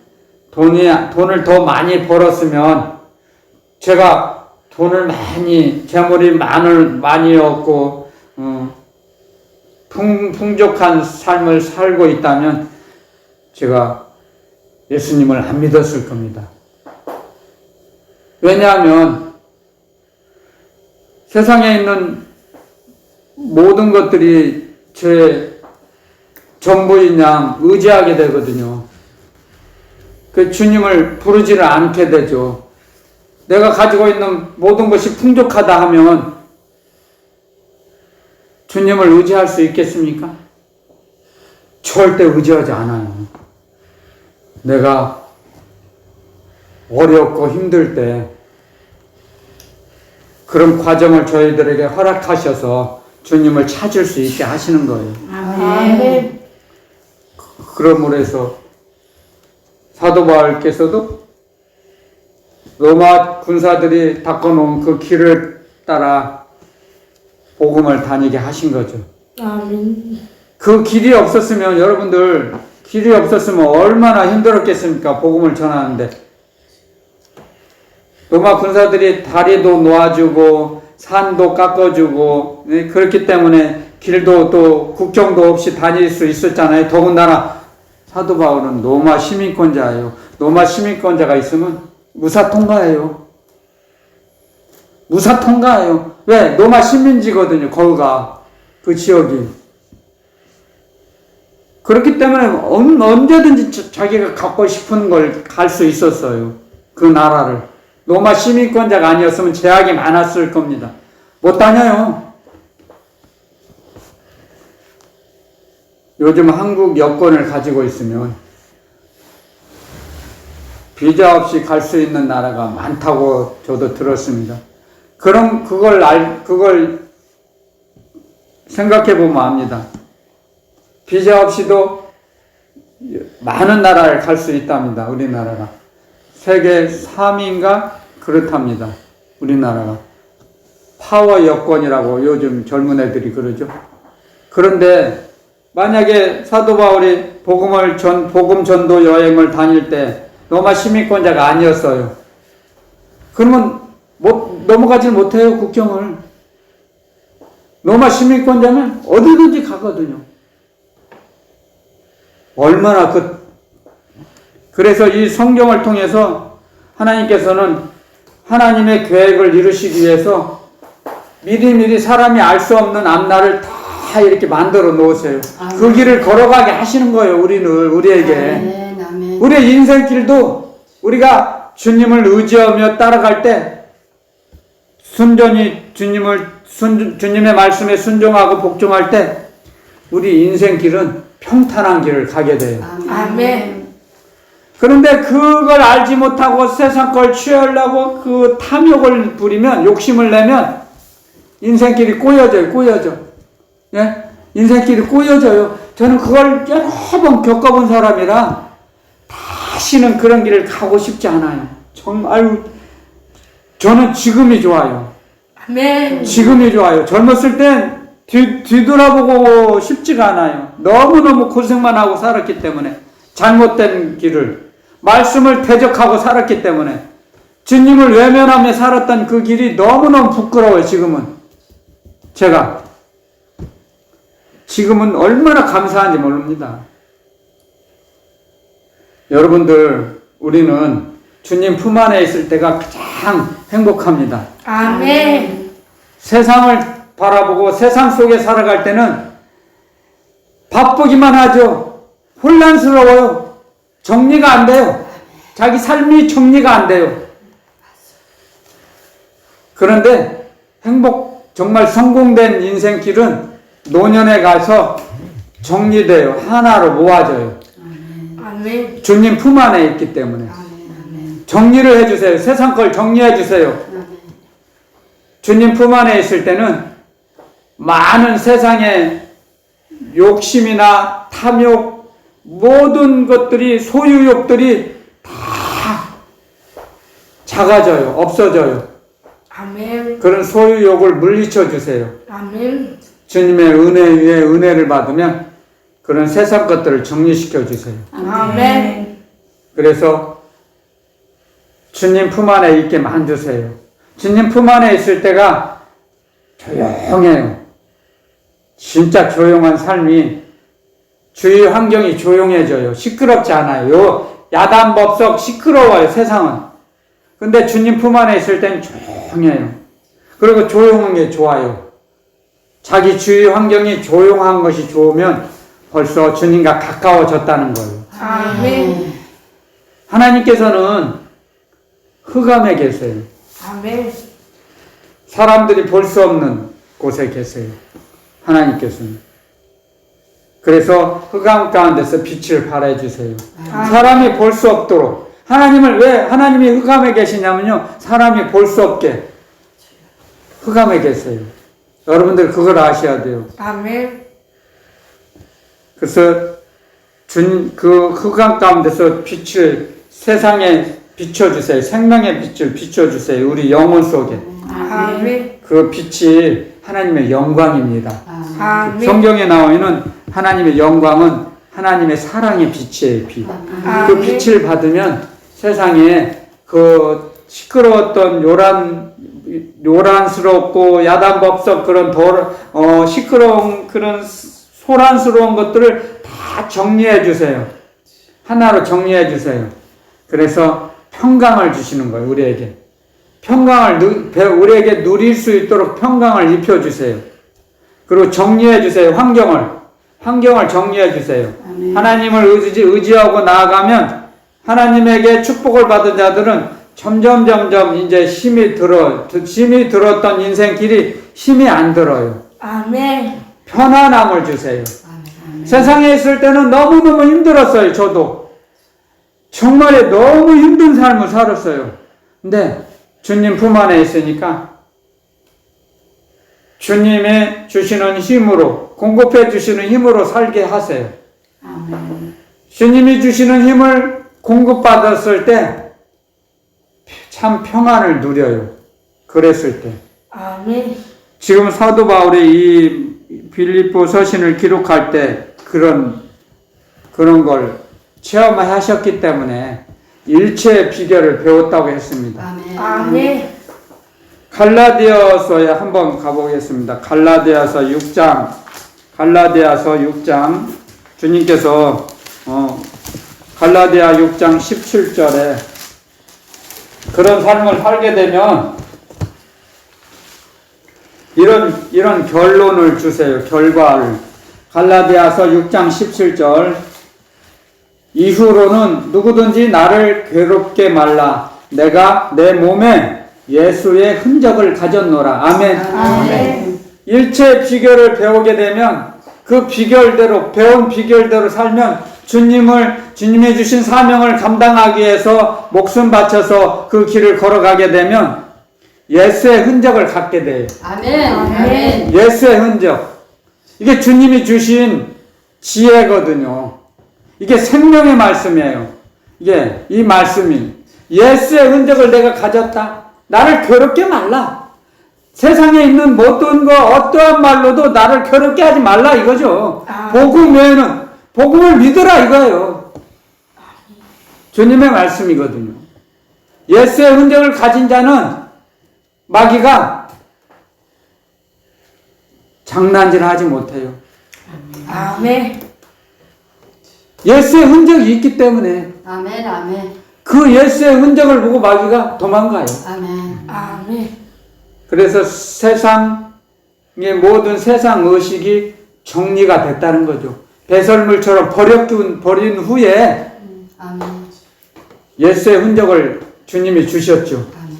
돈을 더 많이 벌었으면 제가 돈을 재물이 많이 얻고 풍족한 삶을 살고 있다면 제가 예수님을 안 믿었을 겁니다. 왜냐하면 세상에 있는 모든 것들이 제 전부인 양 의지하게 되거든요. 그 주님을 부르지를 않게 되죠. 내가 가지고 있는 모든 것이 풍족하다 하면 주님을 의지할 수 있겠습니까? 절대 의지하지 않아요. 내가 어렵고 힘들 때 그런 과정을 저희들에게 허락하셔서 주님을 찾을 수 있게 하시는 거예요. 아멘. 그러므로 해서 사도 바울께서도 로마 군사들이 닦아놓은 그 길을 따라 복음을 다니게 하신 거죠. 아멘. 그 길이 없었으면 여러분들 길이 없었으면 얼마나 힘들었겠습니까? 복음을 전하는데 로마 군사들이 다리도 놓아주고 산도 깎아주고 그렇기 때문에 길도 또 국경도 없이 다닐 수 있었잖아요. 더군다나 사도 바울은 로마 시민권자예요. 로마 시민권자가 있으면 무사 통과해요. 무사 통과해요. 왜? 로마 시민지거든요. 거기가 그 지역이. 그렇기 때문에 언제든지 자기가 갖고 싶은 걸 갈 수 있었어요. 그 나라를. 로마 시민권자가 아니었으면 제약이 많았을 겁니다. 못 다녀요. 요즘 한국 여권을 가지고 있으면 비자 없이 갈 수 있는 나라가 많다고 저도 들었습니다. 그럼 그걸 생각해 보면 압니다. 비자 없이도 많은 나라를 갈 수 있답니다. 우리나라가. 세계 3위인가 그렇답니다. 우리나라가. 파워 여권이라고 요즘 젊은 애들이 그러죠. 그런데 만약에 사도 바울이 복음 전도 여행을 다닐 때 로마 시민권자가 아니었어요. 그러면 넘어가질 못해요, 국경을. 로마 시민권자면 어디든지 가거든요. 얼마나 그래서 이 성경을 통해서 하나님께서는 하나님의 계획을 이루시기 위해서 미리미리 사람이 알 수 없는 앞날을 다 이렇게 만들어 놓으세요. 아멘. 그 길을 걸어가게 하시는 거예요, 우리에게. 아멘, 아멘. 우리의 인생길도 우리가 주님을 의지하며 따라갈 때 순전히 주님의 말씀에 순종하고 복종할 때 우리 인생길은 평탄한 길을 가게 돼요. 아멘. 그런데 그걸 알지 못하고 세상 걸 취하려고 그 탐욕을 부리면, 욕심을 내면 인생길이 꼬여져. 예? 인생길이 꼬여져요. 저는 그걸 여러 번 겪어본 사람이라 다시는 그런 길을 가고 싶지 않아요. 정말 저는 지금이 좋아요. 아멘. 지금이 좋아요. 젊었을 땐 뒤돌아보고 싶지가 않아요. 너무너무 고생만 하고 살았기 때문에 잘못된 길을 말씀을 대적하고 살았기 때문에 주님을 외면하며 살았던 그 길이 너무너무 부끄러워요. 지금은 얼마나 감사한지 모릅니다. 여러분들, 우리는 주님 품 안에 있을 때가 가장 행복합니다. 아멘. 세상을 바라보고 세상 속에 살아갈 때는 바쁘기만 하죠. 혼란스러워요. 정리가 안 돼요. 자기 삶이 정리가 안 돼요. 그런데 정말 성공된 인생길은 노년에 가서 정리돼요. 하나로 모아져요. 아멘. 주님 품 안에 있기 때문에. 아멘. 정리를 해주세요. 세상 걸 정리해주세요. 아멘. 주님 품 안에 있을 때는 많은 세상의 욕심이나 탐욕, 모든 것들이, 소유욕들이 다 작아져요. 없어져요. 아멘. 그런 소유욕을 물리쳐 주세요. 아멘. 주님의 은혜 위에 은혜를 받으면 그런 세상 것들을 정리시켜 주세요. 아멘. 그래서 주님 품 안에 있게 만드세요. 주님 품 안에 있을 때가 조용해요. 진짜 조용한 삶이, 주위 환경이 조용해져요. 시끄럽지 않아요. 야단법석 시끄러워요, 세상은. 근데 주님 품 안에 있을 땐 조용해요. 그리고 조용한 게 좋아요. 자기 주위 환경이 조용한 것이 좋으면 벌써 주님과 가까워졌다는 거예요. 아멘. 하나님께서는 흑암에 계세요. 아멘. 사람들이 볼 수 없는 곳에 계세요. 하나님께서는. 그래서 흑암 가운데서 빛을 발해주세요. 사람이 볼 수 없도록. 왜 하나님이 흑암에 계시냐면요, 사람이 볼 수 없게 흑암에 계세요. 여러분들 그걸 아셔야 돼요. 아멘. 그래서 그 흑암 가운데서 빛을 세상에 비춰주세요. 생명의 빛을 비춰주세요. 우리 영혼 속에. 아멘. 그 빛이 하나님의 영광입니다. 아멘. 성경에 나와 있는 하나님의 영광은 하나님의 사랑의 빛이에요. 빛. 그 빛을 받으면 세상에 그 시끄러웠던 요란스럽고 야단법석 그런 시끄러운 그런 소란스러운 것들을 다 정리해 주세요. 하나로 정리해 주세요. 그래서 평강을 주시는 거예요. 우리에게. 우리에게 누릴 수 있도록 평강을 입혀 주세요. 그리고 정리해 주세요. 환경을 정리해 주세요. 아멘. 하나님을 의지하고 나아가면 하나님에게 축복을 받은 자들은 점점 이제 힘이 들었던 인생길이 힘이 안 들어요. 아멘. 편안함을 주세요. 아멘. 세상에 있을 때는 너무너무 힘들었어요. 저도 정말 너무 힘든 삶을 살았어요. 근데 주님 품 안에 있으니까 주님의 주시는 힘으로, 공급해 주시는 힘으로 살게 하세요. 아멘. 주님이 주시는 힘을 공급받았을 때 참 평안을 누려요. 그랬을 때. 아멘. 지금 사도 바울이 이 빌립보 서신을 기록할 때 그런 걸 체험하셨기 때문에 일체의 비결을 배웠다고 했습니다. 아멘. 아멘. 갈라디아서에 한번 가보겠습니다. 갈라디아서 6장 주님께서 갈라디아 6장 17절에 그런 삶을 살게 되면 이런 결론을 주세요. 결과를. 갈라디아서 6장 17절 이후로는 누구든지 나를 괴롭게 말라. 내가 내 몸에 예수의 흔적을 가졌노라. 아멘. 아멘. 일체의 비결을 배우게 되면 그 비결대로, 배운 비결대로 살면 주님이 주신 사명을 감당하기 위해서 목숨 바쳐서 그 길을 걸어가게 되면 예수의 흔적을 갖게 돼요. 아멘. 아멘. 예수의 흔적. 이게 주님이 주신 지혜거든요. 이게 생명의 말씀이에요. 이 말씀이 예수의 흔적을 내가 가졌다. 나를 괴롭게 말라. 세상에 있는 모든 어떠한 말로도 나를 괴롭게 하지 말라 이거죠. 복음 외에는 복음을 믿으라 이거예요. 주님의 말씀이거든요. 예수의 흔적을 가진 자는 마귀가 장난질 하지 못해요. 아멘. 예수의 흔적이 있기 때문에 아멘. 아멘. 그 예수의 흔적을 보고 마귀가 도망가요. 아멘. 아멘. 그래서 세상의 모든 세상 의식이 정리가 됐다는 거죠. 배설물처럼 버린 후에 아멘. 예수의 흔적을 주님이 주셨죠. 아멘.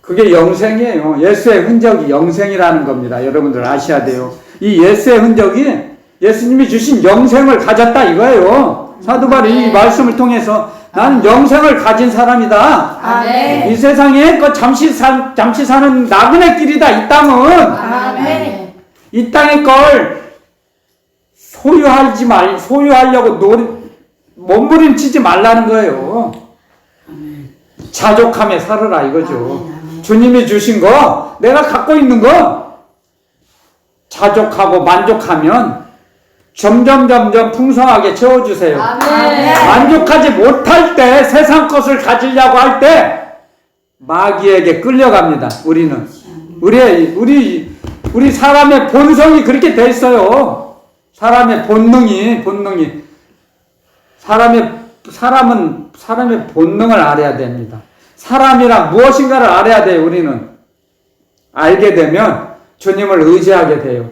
그게 영생이에요. 예수의 흔적이 영생이라는 겁니다. 여러분들 아셔야 돼요. 이 예수의 흔적이 예수님이 주신 영생을 가졌다 이거예요. 사도 바울이 이 말씀을 통해서 나는 영생을 가진 사람이다. 아멘. 이 세상에 그 잠시 사는 나그네 길이다. 이 땅은 아멘. 이 땅의 걸 소유하려고 몸부림치지 말라는 거예요. 자족함에 살으라 이거죠. 아멘. 주님이 주신 거, 내가 갖고 있는 거 자족하고 만족하면 점점 풍성하게 채워주세요. 아멘. 만족하지 못할 때, 세상 것을 가지려고 할 때 마귀에게 끌려갑니다. 우리는 우리 사람의 본성이 그렇게 돼 있어요. 사람의 본능이 사람의 본능을 알아야 됩니다. 사람이란 무엇인가를 알아야 돼요. 우리는 알게 되면 주님을 의지하게 돼요.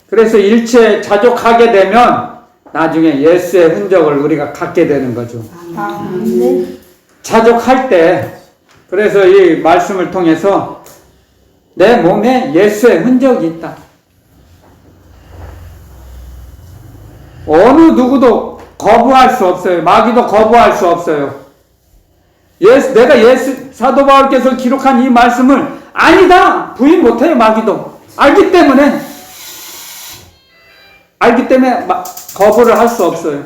그래서 일체 자족하게 되면 나중에 예수의 흔적을 우리가 갖게 되는 거죠. 아멘. 자족할 때, 그래서 이 말씀을 통해서 내 몸에 예수의 흔적이 있다. 어느 누구도 거부할 수 없어요. 마귀도 거부할 수 없어요. 내가 사도 바울께서 기록한 이 말씀을 아니다! 부인 못해요, 마귀도. 알기 때문에 거부를 할 수 없어요.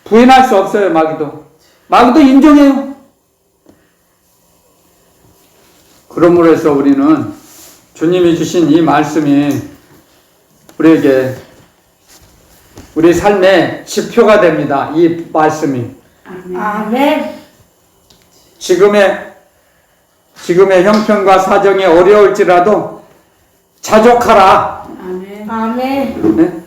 부인할 수 없어요, 마귀도 인정해요. 그러므로 해서 우리는 주님이 주신 이 말씀이 우리에게 우리 삶의 지표가 됩니다. 이 말씀이. 아멘. 지금의 형편과 사정이 어려울지라도 자족하라. 아멘. 네?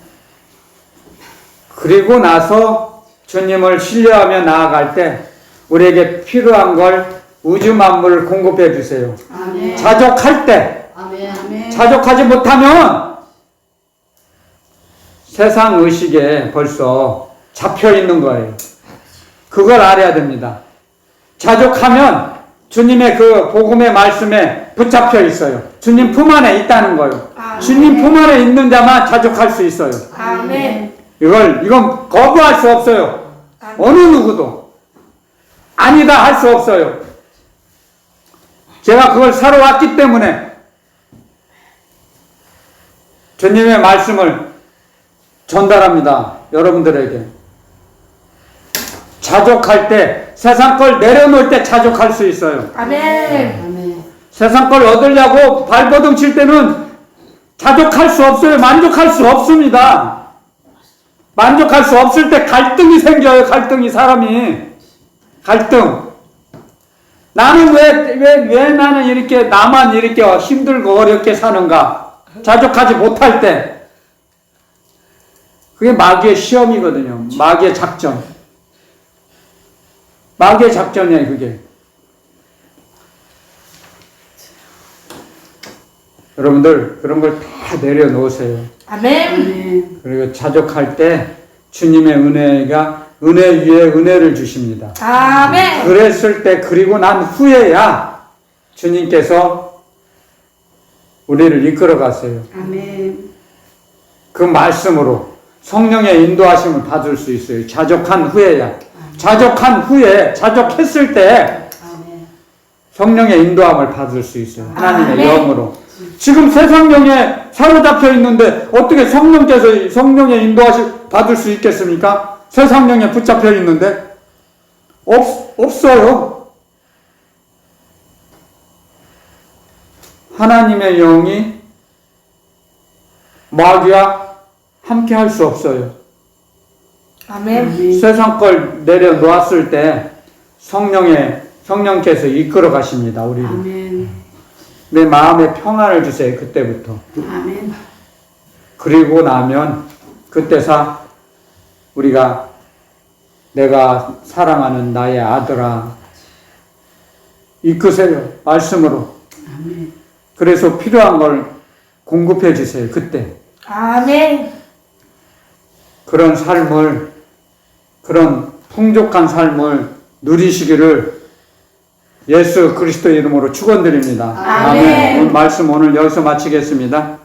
그리고 나서 주님을 신뢰하며 나아갈 때 우리에게 필요한 걸 우주 만물을 공급해 주세요. 아멘. 자족할 때, 아멘. 자족하지 못하면 세상 의식에 벌써 잡혀 있는 거예요. 그걸 알아야 됩니다. 자족하면 주님의 그 복음의 말씀에 붙잡혀 있어요. 주님 품 안에 있다는 거예요. 아멘. 주님 품 안에 있는 자만 자족할 수 있어요. 아멘. 이건 거부할 수 없어요. 어느 누구도. 아니다 할 수 없어요. 제가 그걸 살아왔기 때문에 주님의 말씀을 전달합니다. 여러분들에게. 자족할 때, 세상 걸 내려놓을 때 자족할 수 있어요. 아멘. 아멘. 세상 걸 얻으려고 발버둥 칠 때는 자족할 수 없어요. 만족할 수 없습니다. 만족할 수 없을 때 갈등이 생겨요. 사람이. 갈등. 나는 왜 나는 이렇게, 나만 이렇게 힘들고 어렵게 사는가? 자족하지 못할 때. 그게 마귀의 시험이거든요. 마귀의 작전. 마귀의 작전이에요, 그게. 여러분들, 그런 걸 다 내려놓으세요. 아멘. 그리고 자족할 때 주님의 은혜 위에 은혜를 주십니다. 아멘. 그랬을 때, 그리고 난 후에야 주님께서 우리를 이끌어 가세요. 아멘. 그 말씀으로 성령의 인도하심을 받을 수 있어요. 자족한 후에야. 자족했을 때 아멘. 성령의 인도함을 받을 수 있어요. 하나님의 아멘. 영으로. 지금 세상령에 사로잡혀 있는데 어떻게 성령의 인도하심 받을 수 있겠습니까? 세상령에 붙잡혀 있는데 없어요. 하나님의 영이 마귀와 함께 할 수 없어요. 아멘. 세상 걸 내려놓았을 때 성령께서 이끌어 가십니다. 우리를. 아멘. 내 마음에 평안을 주세요. 그때부터. 아멘. 그리고 나면 그때서 우리가 내가 사랑하는 나의 아들아 이끄세요. 말씀으로. 아멘. 그래서 필요한 걸 공급해 주세요. 그때. 아멘. 그런 삶을, 그런 풍족한 삶을 누리시기를 예수 그리스도 이름으로 축원드립니다. 아멘. 오늘 말씀 오늘 여기서 마치겠습니다.